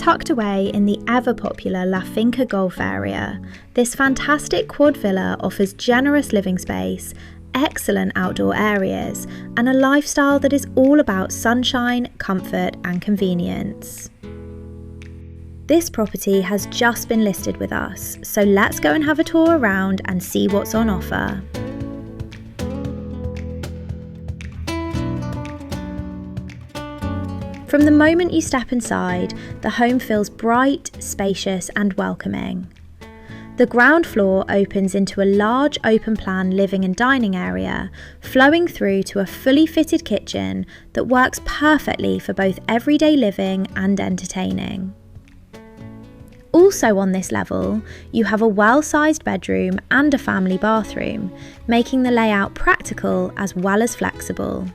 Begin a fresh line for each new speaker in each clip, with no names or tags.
Tucked away in the ever-popular La Finca Golf area, this fantastic quad villa offers generous living space, excellent outdoor areas, and a lifestyle that is all about sunshine, comfort, and convenience. This property has just been listed with us, so let's go and have a tour around and see what's on offer. From the moment you step inside, the home feels bright, spacious, and welcoming. The ground floor opens into a large open-plan living and dining area, flowing through to a fully fitted kitchen that works perfectly for both everyday living and entertaining. Also on this level, you have a well-sized bedroom and a family bathroom, making the layout practical as well as flexible.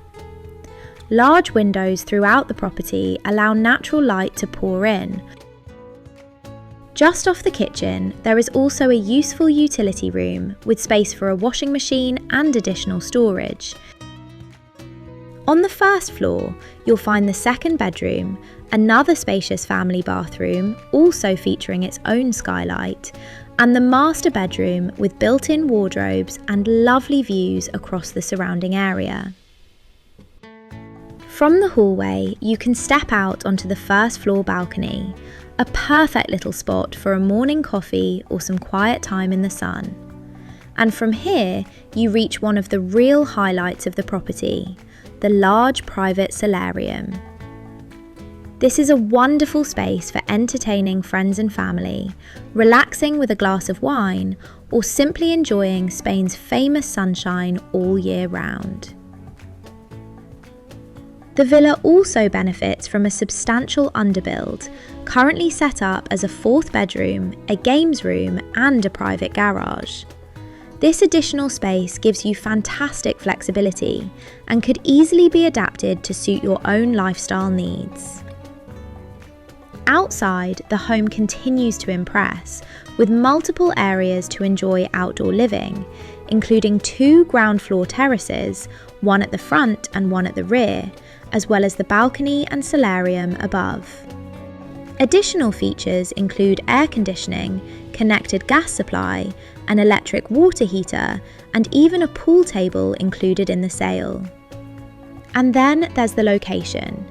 Large windows throughout the property allow natural light to pour in. Just off the kitchen, there is also a useful utility room with space for a washing machine and additional storage. On the first floor, you'll find the second bedroom, another spacious family bathroom, also featuring its own skylight, and the master bedroom with built-in wardrobes and lovely views across the surrounding area. From the hallway, you can step out onto the first floor balcony, a perfect little spot for a morning coffee or some quiet time in the sun. And from here, you reach one of the real highlights of the property, the large private solarium. This is a wonderful space for entertaining friends and family, relaxing with a glass of wine, or simply enjoying Spain's famous sunshine all year round. The villa also benefits from a substantial underbuild, currently set up as a fourth bedroom, a games room, and a private garage. This additional space gives you fantastic flexibility and could easily be adapted to suit your own lifestyle needs. Outside, the home continues to impress, with multiple areas to enjoy outdoor living, including 2 ground floor terraces, one at the front and one at the rear, as well as the balcony and solarium above. Additional features include air conditioning, connected gas supply, an electric water heater, and even a pool table included in the sale. And then there's the location.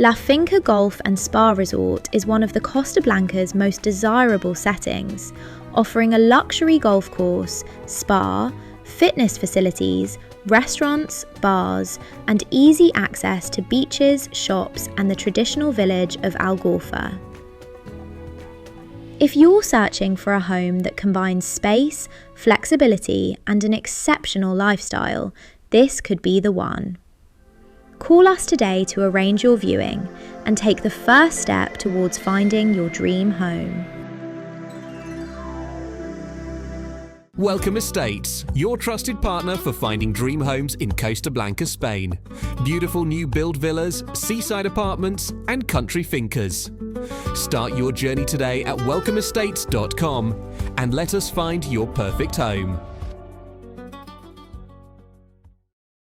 La Finca Golf and Spa Resort is one of the Costa Blanca's most desirable settings, offering a luxury golf course, spa, fitness facilities, restaurants, bars, and easy access to beaches, shops, and the traditional village of Algorfa. If you're searching for a home that combines space, flexibility, and an exceptional lifestyle, this could be the one. Call us today to arrange your viewing and take the first step towards finding your dream home.
Welcome Estates, your trusted partner for finding dream homes in Costa Blanca, Spain. Beautiful new build villas, seaside apartments, and country fincas. Start your journey today at welcomeestates.com and let us find your perfect home.